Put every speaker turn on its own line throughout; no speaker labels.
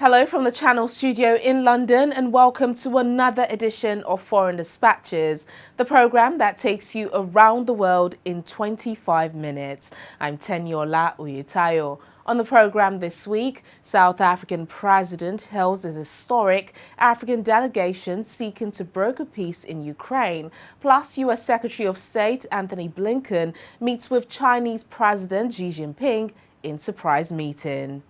Hello from the Channel studio in London and welcome to another edition of Foreign Dispatches, the programme that takes you around the world in 25 minutes. I'm Tenyola Uyetayo. On the programme this week, South African President hails a historic African delegation seeking to broker peace in Ukraine. Plus, US Secretary of State Anthony Blinken meets with Chinese President Xi Jinping in surprise meeting.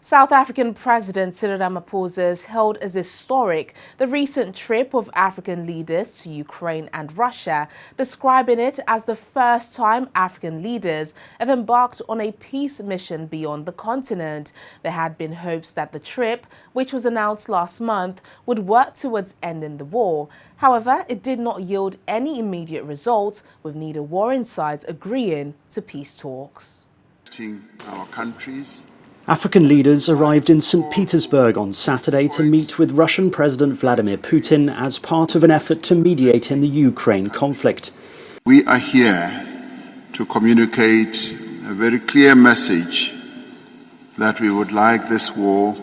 South African President Cyril Ramaphosa hailed as historic the recent trip of African leaders to Ukraine and Russia, describing it as the first time African leaders have embarked on a peace mission beyond the continent. There had been hopes that the trip, which was announced last month, would work towards ending the war. However, it did not yield any immediate results, with neither warring sides agreeing to peace talks.
Our countries.
African leaders arrived in St. Petersburg on Saturday to meet with Russian President Vladimir Putin as part of an effort to mediate in the Ukraine conflict.
We are here to communicate a very clear message that we would like this war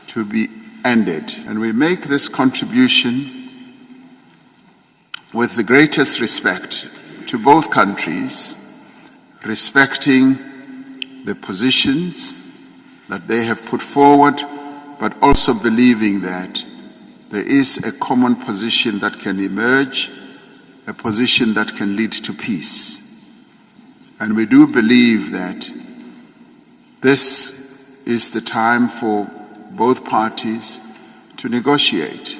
to be ended. And we make this contribution with the greatest respect to both countries, respecting the positions that they have put forward, but also believing that there is a common position that can emerge, a position that can lead to peace. And we do believe that this is the time for both parties to negotiate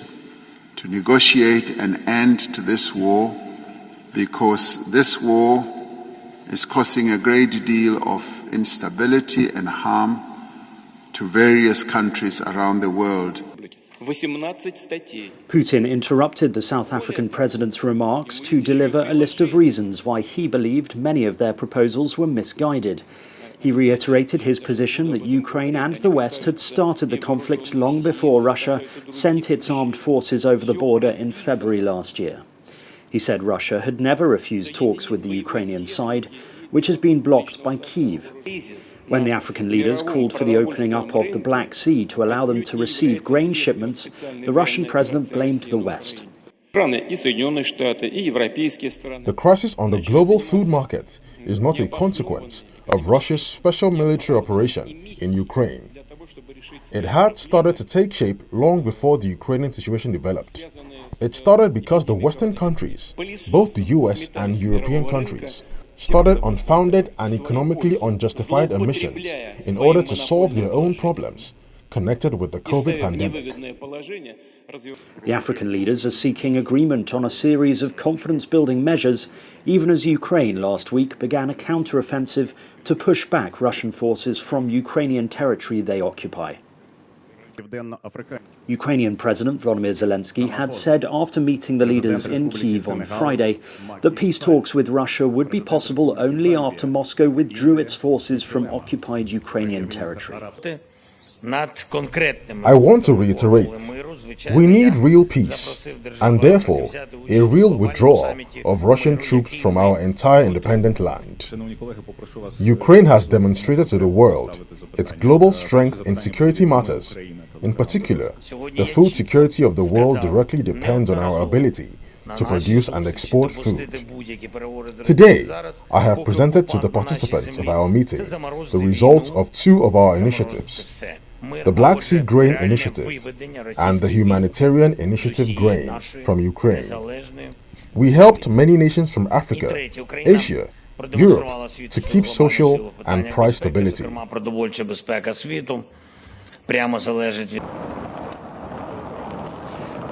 an end to this war, because this war is causing a great deal of instability and harm to various countries around the world.
Putin interrupted the South African president's remarks to deliver a list of reasons why he believed many of their proposals were misguided. He reiterated his position that Ukraine and the West had started the conflict long before Russia sent its armed forces over the border in February last year. He said Russia had never refused talks with the Ukrainian side, which has been blocked by Kyiv. When the African leaders called for the opening up of the Black Sea to allow them to receive grain shipments, the Russian president blamed the West.
The crisis on the global food market is not a consequence of Russia's special military operation in Ukraine. It had started to take shape long before the Ukrainian situation developed. It started because the Western countries, both the US and European countries, started unfounded and economically unjustified emissions in order to solve their own problems connected with the COVID pandemic.
The African leaders are seeking agreement on a series of confidence-building measures, even as Ukraine last week began a counter-offensive to push back Russian forces from Ukrainian territory they occupy. Ukrainian President Volodymyr Zelensky had said after meeting the leaders in Kyiv on Friday that peace talks with Russia would be possible only after Moscow withdrew its forces from occupied Ukrainian territory.
I want to reiterate, we need real peace, and therefore a real withdrawal of Russian troops from our entire independent land. Ukraine has demonstrated to the world its global strength in security matters. In particular, the food security of the world directly depends on our ability to produce and export food. Today, I have presented to the participants of our meeting the results of two of our initiatives, the Black Sea Grain Initiative and the Humanitarian Initiative Grain from Ukraine. We helped many nations from Africa, Asia, Europe to keep social and price stability.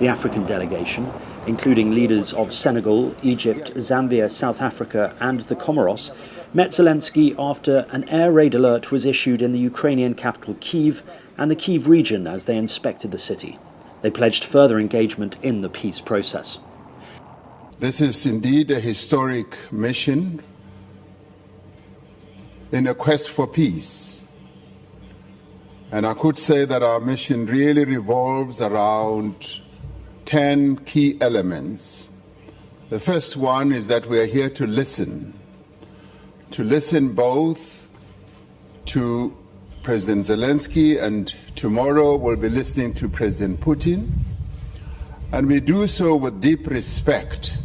The African delegation, including leaders of Senegal, Egypt, Zambia, South Africa and the Comoros, met Zelensky after an air raid alert was issued in the Ukrainian capital Kyiv and the Kyiv region as they inspected the city. They pledged further engagement in the peace process.
This is indeed a historic mission in a quest for peace. And I could say that our mission really revolves around 10 key elements. The first one is that we are here to listen both to President Zelensky, and tomorrow we'll be listening to President Putin. And we do so with deep respect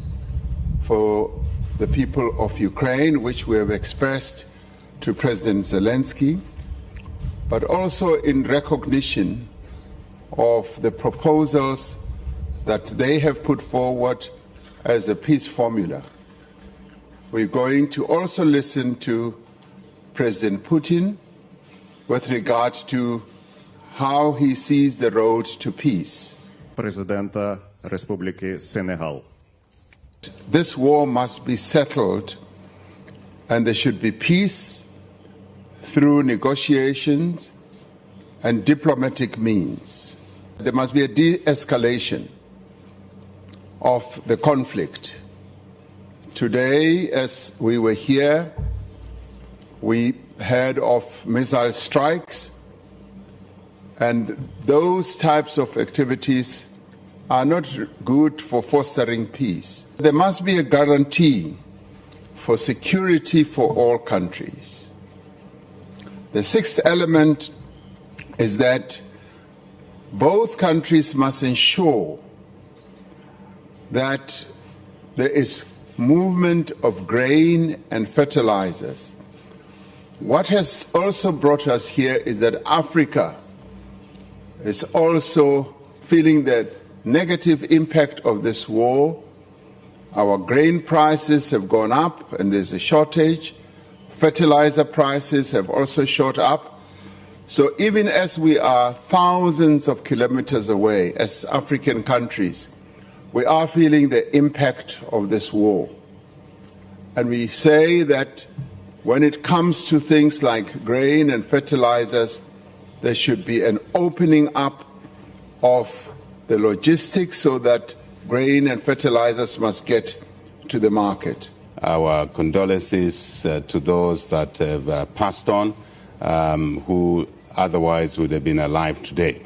for the people of Ukraine, which we have expressed to President Zelensky, but also in recognition of the proposals that they have put forward as a peace formula. We're going to also listen to President Putin with regard to how he sees the road to peace.
Президента Республіки Сенегал.
This war must be settled, and there should be peace through negotiations and diplomatic means. There must be a de-escalation of the conflict. Today, as we were here, we heard of missile strikes, and those types of activities are not good for fostering peace. There must be a guarantee for security for all countries. The sixth element is that both countries must ensure that there is movement of grain and fertilizers. What has also brought us here is that Africa is also feeling the negative impact of this war. Our grain prices have gone up and there's a shortage. Fertilizer prices have also shot up. So even as we are thousands of kilometers away as African countries, we are feeling the impact of this war. And we say that when it comes to things like grain and fertilizers, there should be an opening up of the logistics so that grain and fertilizers must get to the market.
Our condolences to those that have passed on, who otherwise would have been alive today.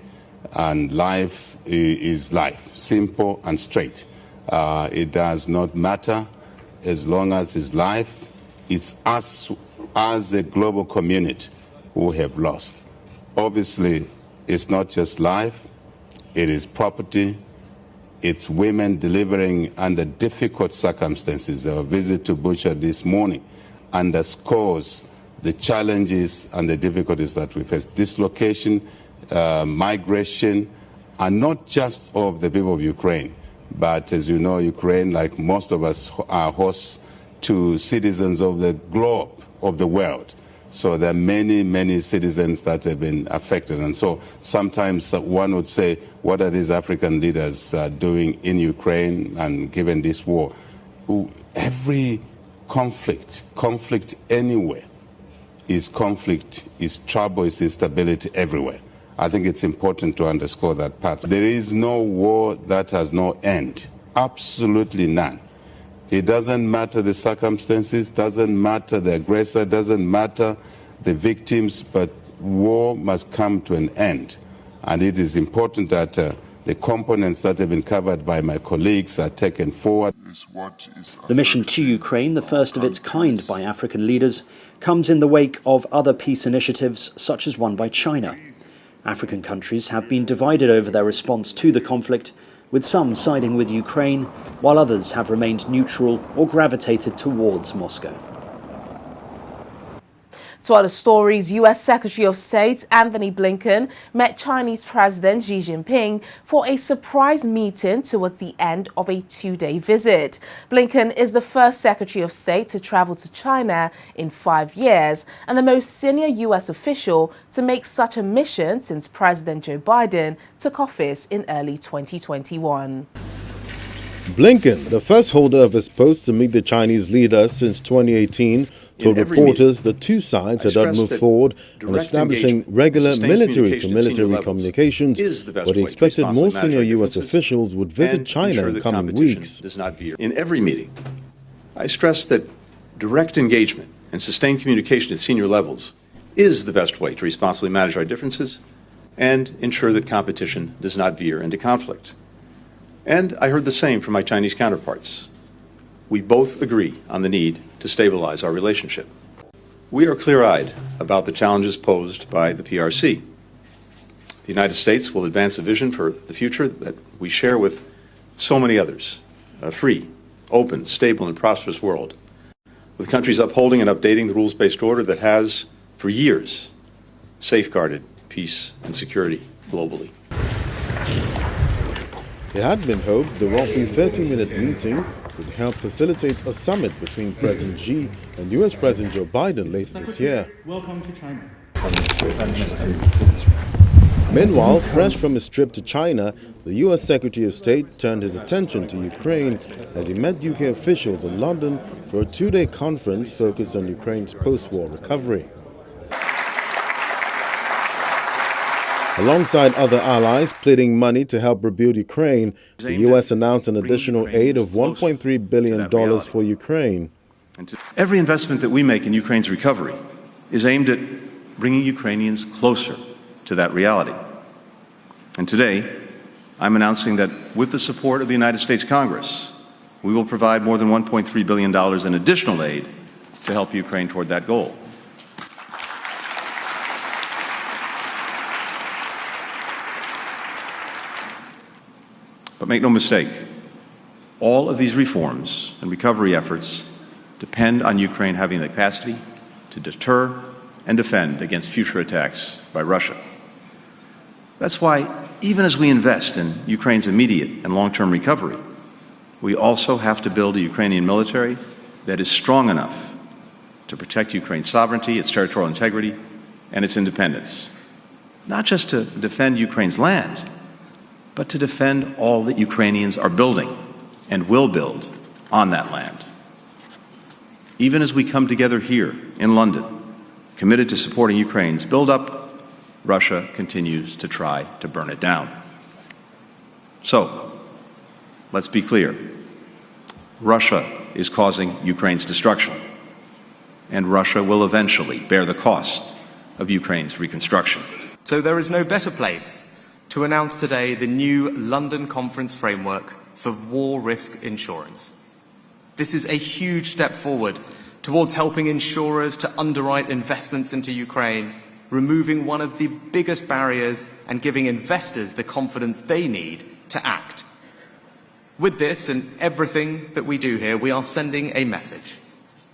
And life is life, simple and straight. It does not matter as long as it's life. It's us as a global community who have lost. Obviously, it's not just life, it is property, it's women delivering under difficult circumstances. Our visit to Bucha this morning underscores the challenges and the difficulties that we face. Dislocation, migration, and not just of the people of Ukraine, but as you know, Ukraine, like most of us, are hosts to citizens of the globe, of the world. So there are many, many citizens that have been affected. And so sometimes one would say, what are these African leaders doing in Ukraine and given this war? Every conflict anywhere is conflict, is trouble, is instability everywhere. I think it's important to underscore that part. There is no war that has no end, absolutely none. It doesn't matter the circumstances, doesn't matter the aggressor, doesn't matter the victims, but war must come to an end. And it is important that the components that have been covered by my colleagues are taken forward.
The mission to Ukraine, the first of its kind by African leaders, comes in the wake of other peace initiatives such as one by China. African countries have been divided over their response to the conflict, with some siding with Ukraine, while others have remained neutral or gravitated towards Moscow.
To other stories, U.S. Secretary of State Anthony Blinken met Chinese President Xi Jinping for a surprise meeting towards the end of a two-day visit. Blinken is the first Secretary of State to travel to China in 5 years and the most senior U.S. official to make such a mission since President Joe Biden took office in early 2021.
Blinken, the first holder of his post to meet the Chinese leader since 2018, told reporters the two sides had not moved forward in establishing regular military-to-military communications, but he expected more senior U.S. officials would visit China in coming weeks.
In every meeting, I stress that direct engagement and sustained communication at senior levels is the best way to responsibly manage our differences and ensure that competition does not veer into conflict. And I heard the same from my Chinese counterparts. We both agree on the need to stabilize our relationship. We are clear-eyed about the challenges posed by the PRC. The United States will advance a vision for the future that we share with so many others, a free, open, stable, and prosperous world, with countries upholding and updating the rules-based order that has, for years, safeguarded peace and security globally.
It had been hoped the roughly 30-minute meeting would help facilitate a summit between President Xi and US President Joe Biden later this year.
Welcome to China.
Meanwhile, fresh from his trip to China, the US Secretary of State turned his attention to Ukraine as he met UK officials in London for a two-day conference focused on Ukraine's post-war recovery. Alongside other allies pleading money to help rebuild Ukraine, the US announced an additional aid of $1.3 billion for Ukraine.
Every investment that we make in Ukraine's recovery is aimed at bringing Ukrainians closer to that reality. And today, I'm announcing that with the support of the United States Congress, we will provide more than $1.3 billion in additional aid to help Ukraine toward that goal. But make no mistake, all of these reforms and recovery efforts depend on Ukraine having the capacity to deter and defend against future attacks by Russia. That's why, even as we invest in Ukraine's immediate and long-term recovery, we also have to build a Ukrainian military that is strong enough to protect Ukraine's sovereignty, its territorial integrity, and its independence. Not just to defend Ukraine's land, but to defend all that Ukrainians are building and will build on that land. Even as we come together here in London, committed to supporting Ukraine's build-up, Russia continues to try to burn it down. So, let's be clear. Russia is causing Ukraine's destruction, and Russia will eventually bear the cost of Ukraine's reconstruction.
So there is no better place to announce today the new London Conference framework for war risk insurance. This is a huge step forward towards helping insurers to underwrite investments into Ukraine, removing one of the biggest barriers and giving investors the confidence they need to act. With this and everything that we do here, we are sending a message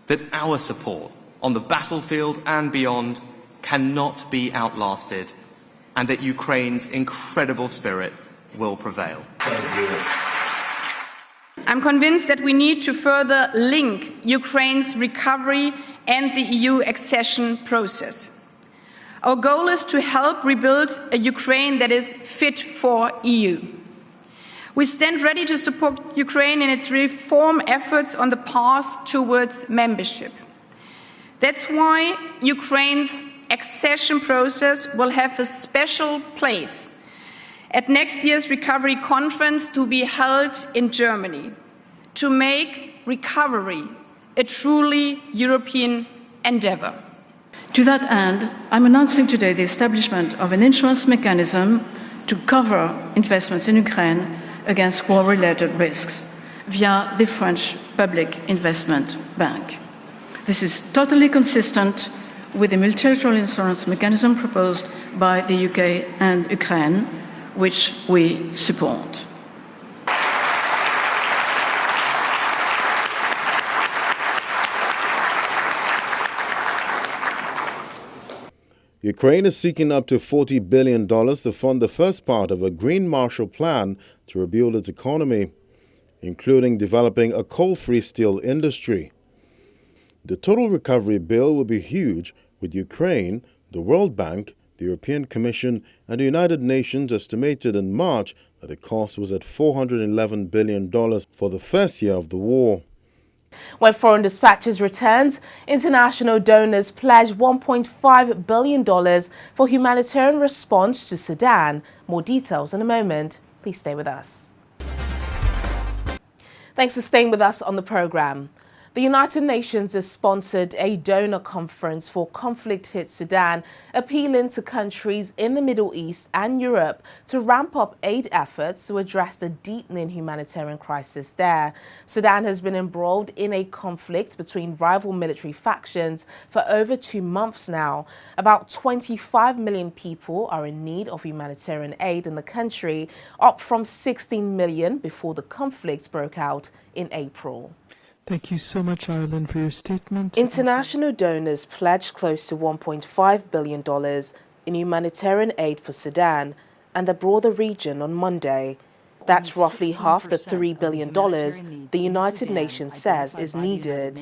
that our support on the battlefield and beyond cannot be outlasted, and that Ukraine's incredible spirit will prevail.
I'm convinced that we need to further link Ukraine's recovery and the EU accession process. Our goal is to help rebuild a Ukraine that is fit for EU. We stand ready to support Ukraine in its reform efforts on the path towards membership. That's why Ukraine's accession process will have a special place at next year's recovery conference to be held in Germany, to make recovery a truly European endeavour.
To that end, I'm announcing today the establishment of an insurance mechanism to cover investments in Ukraine against war-related risks via the French Public Investment Bank. This is totally consistent with the multilateral insurance mechanism proposed by the UK and Ukraine, which we support.
Ukraine is seeking up to $40 billion to fund the first part of a Green Marshall Plan to rebuild its economy, including developing a coal-free steel industry. The total recovery bill will be huge, with Ukraine, the World Bank, the European Commission, and the United Nations estimated in March that the cost was at $411 billion for the first year of the war.
When Foreign Dispatches returns, international donors pledge $1.5 billion for humanitarian response to Sudan. More details in a moment. Please stay with us. Thanks for staying with us on the programme. The United Nations has sponsored a donor conference for conflict-hit Sudan, appealing to countries in the Middle East and Europe to ramp up aid efforts to address the deepening humanitarian crisis there. Sudan has been embroiled in a conflict between rival military factions for over 2 months now. About 25 million people are in need of humanitarian aid in the country, up from 16 million before the conflict broke out in April.
Thank you so much, Ireland, for your statement.
International donors pledged close to $1.5 billion in humanitarian aid for Sudan and the broader region on Monday. That's roughly half the $3 billion the United Nations says is needed.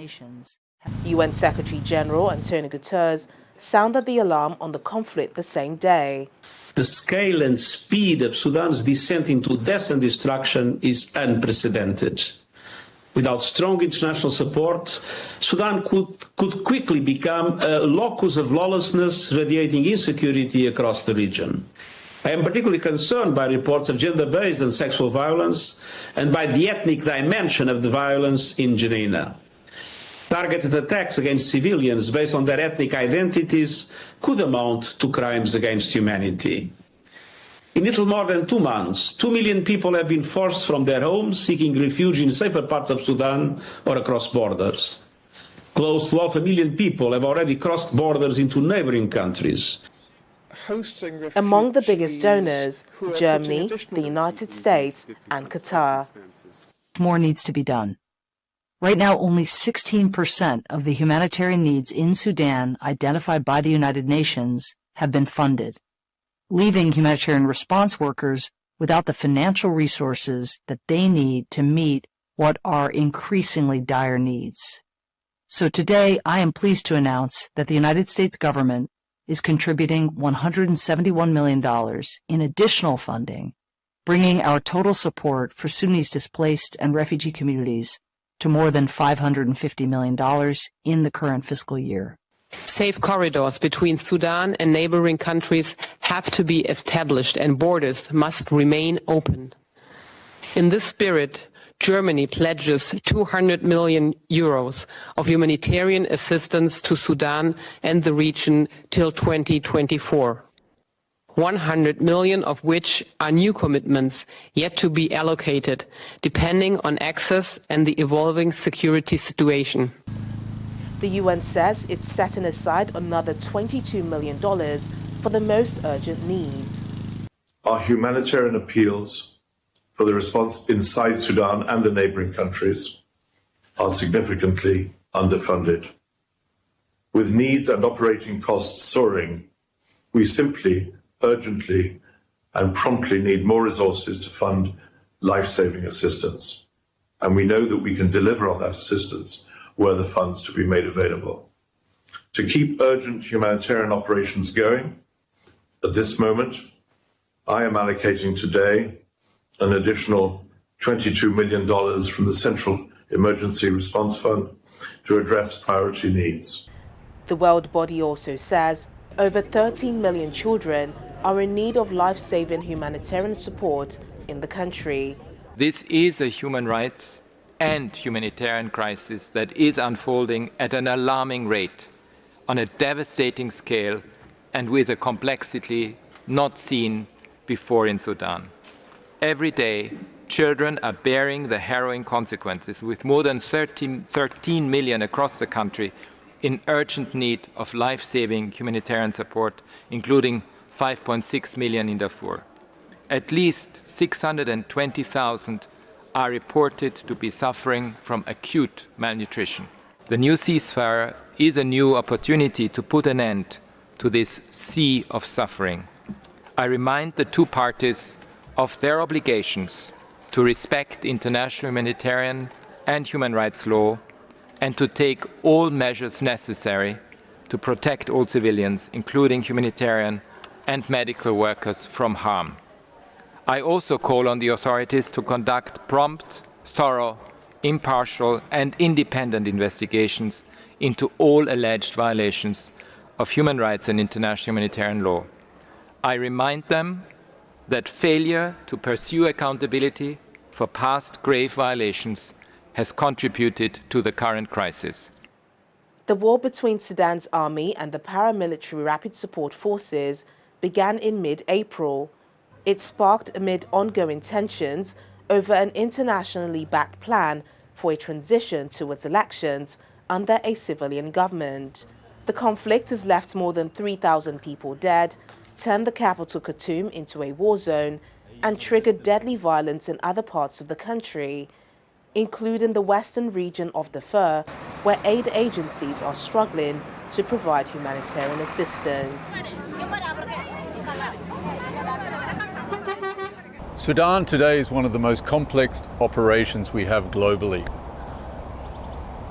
UN Secretary General Antonio Guterres sounded the alarm on the conflict the same day.
The scale and speed of Sudan's descent into death and destruction is unprecedented. Without strong international support, Sudan could quickly become a locus of lawlessness, radiating insecurity across the region. I am particularly concerned by reports of gender-based and sexual violence and by the ethnic dimension of the violence in Jenin. Targeted attacks against civilians based on their ethnic identities could amount to crimes against humanity. In little more than 2 months, 2 million people have been forced from their homes, seeking refuge in safer parts of Sudan or across borders. Close to 500,000 people have already crossed borders into neighboring countries.
Among the biggest donors, Germany, the United States, and Qatar.
More needs to be done. Right now, only 16% of the humanitarian needs in Sudan identified by the United Nations have been funded, leaving humanitarian response workers without the financial resources that they need to meet what are increasingly dire needs. So today, I am pleased to announce that the United States government is contributing $171 million in additional funding, bringing our total support for Sudanese displaced and refugee communities to more than $550 million in the current fiscal year.
Safe corridors between Sudan and neighboring countries have to be established and borders must remain open. In this spirit, Germany pledges 200 million euros of humanitarian assistance to Sudan and the region till 2024. 100 million of which are new commitments yet to be allocated, depending on access and the evolving security situation.
The UN says it's setting aside another $22 million for the most urgent needs.
Our humanitarian appeals for the response inside Sudan and the neighboring countries are significantly underfunded. With needs and operating costs soaring, we simply, urgently, and promptly need more resources to fund life-saving assistance. And we know that we can deliver on that assistance were the funds to be made available. To keep urgent humanitarian operations going, at this moment, I am allocating today an additional $22 million from the Central Emergency Response Fund to address priority needs.
The World Body also says over 13 million children are in need of life-saving humanitarian support in the country.
This is a human rights and humanitarian crisis that is unfolding at an alarming rate, on a devastating scale, and with a complexity not seen before in Sudan. Every day, children are bearing the harrowing consequences, with more than 13 million across the country in urgent need of life-saving humanitarian support, including 5.6 million in Darfur. At least 620,000 are reported to be suffering from acute malnutrition. The new ceasefire is a new opportunity to put an end to this sea of suffering. I remind the two parties of their obligations to respect international humanitarian and human rights law and to take all measures necessary to protect all civilians, including humanitarian and medical workers, from harm. I also call on the authorities to conduct prompt, thorough, impartial and independent investigations into all alleged violations of human rights and international humanitarian law. I remind them that failure to pursue accountability for past grave violations has contributed to the current crisis.
The war between Sudan's army and the paramilitary Rapid Support Forces began in mid-April. It sparked amid ongoing tensions over an internationally backed plan for a transition towards elections under a civilian government. The conflict has left more than 3,000 people dead, turned the capital Khartoum into a war zone, and triggered deadly violence in other parts of the country, including the western region of Darfur, where aid agencies are struggling to provide humanitarian assistance.
Sudan today is one of the most complex operations we have globally.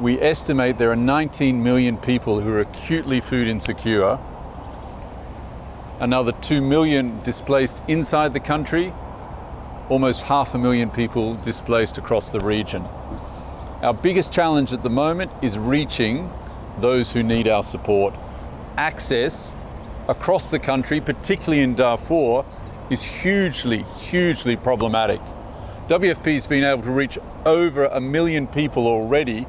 We estimate there are 19 million people who are acutely food insecure, another 2 million displaced inside the country, almost 500,000 people displaced across the region. Our biggest challenge at the moment is reaching those who need our support. Access across the country, particularly in Darfur, is hugely problematic. WFP has been able to reach over 1 million people already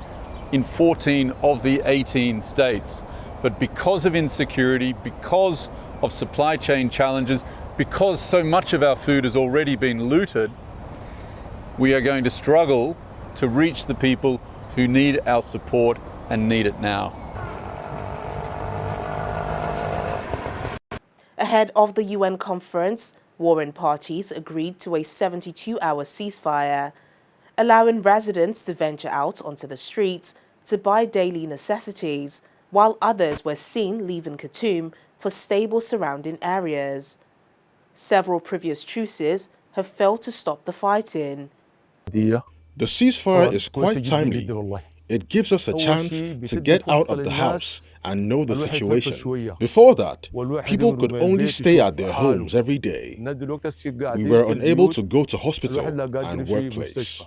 in 14 of the 18 states. But because of insecurity, because of supply chain challenges, because so much of our food has already been looted, we are going to struggle to reach the people who need our support and need it now.
Ahead of the UN conference, warring parties agreed to a 72-hour ceasefire, allowing residents to venture out onto the streets to buy daily necessities, while others were seen leaving Khartoum for stable surrounding areas. Several previous truces have failed to stop the fighting.
The ceasefire is quite timely. It gives us a chance to get out of the house and know the situation. Before that, people could only stay at their homes every day. We were unable to go to hospital and workplace.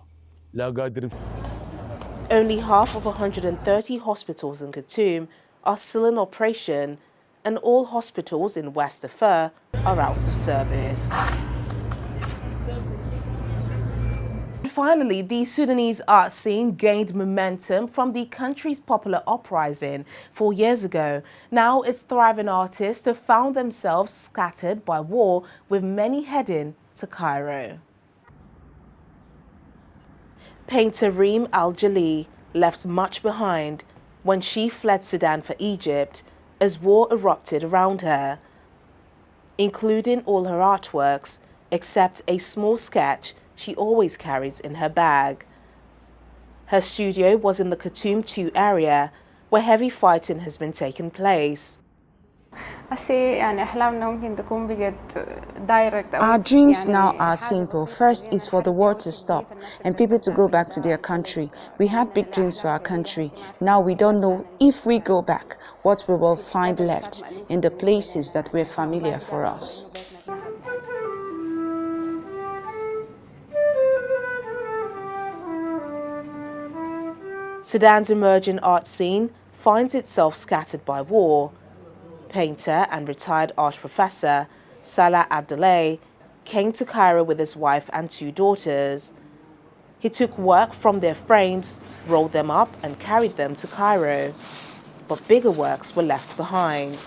Only half of 130 hospitals in Khartoum are still in operation, and all hospitals in West Darfur are out of service. Finally, the Sudanese art scene gained momentum from the country's popular uprising 4 years ago. Now its thriving artists have found themselves scattered by war, with many heading to Cairo. Painter Reem Al-Jali left much behind when she fled Sudan for Egypt as war erupted around her, including all her artworks except a small sketch she always carries in her bag. Her studio was in the Khartoum 2 area, where heavy fighting has been taking place.
Our dreams now are simple. First is for the war to stop and people to go back to their country. We had big dreams for our country. Now we don't know if we go back what we will find left in the places that were familiar for us.
Sudan's emerging art scene finds itself scattered by war. Painter and retired art professor Salah Abdullah came to Cairo with his wife and 2 daughters. He took work from their frames, rolled them up and carried them to Cairo. But bigger works were left behind.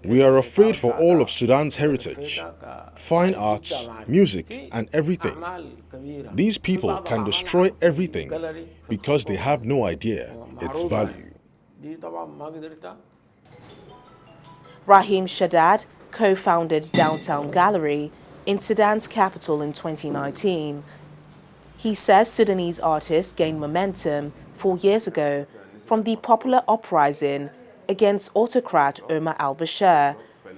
We are afraid for all of Sudan's heritage, fine arts, music, and everything. These people can destroy everything because they have no idea its value.
Rahim Shaddad co-founded Downtown Gallery in Sudan's capital in 2019. He says Sudanese artists gained momentum 4 years ago from the popular uprising against autocrat Omar al-Bashir,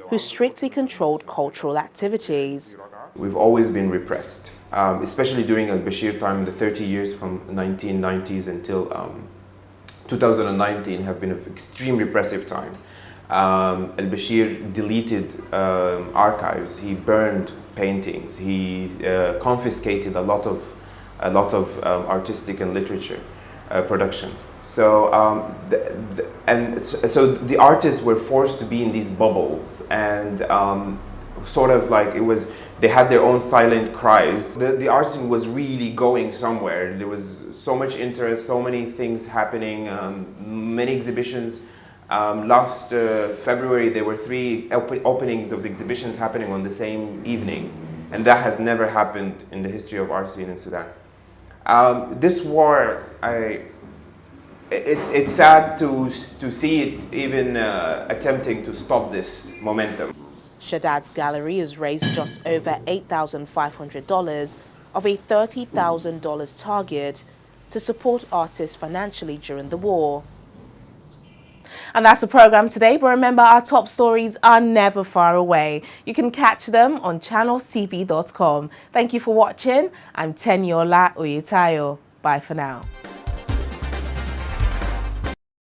who strictly controlled cultural activities.
We've always been repressed, especially during al-Bashir time. The 30 years from 1990s until 2019 have been an extreme repressive time. Al-Bashir deleted archives, he burned paintings, he confiscated a lot of artistic and literature productions. So so the artists were forced to be in these bubbles, and sort of like they had their own silent cries. The art scene was really going somewhere. There was so much interest, so many things happening, many exhibitions. Last February there were 3 openings of exhibitions happening on the same evening, and that has never happened in the history of art scene in Sudan. This war, it's sad to see it even attempting to stop this momentum.
Shaddad's gallery has raised just over $8,500 of a $30,000 target to support artists financially during the war. And that's the program today, but remember, our top stories are never far away. You can catch them on channelstv.com. Thank you for watching. I'm Tenyola Oyetayo. Bye for now.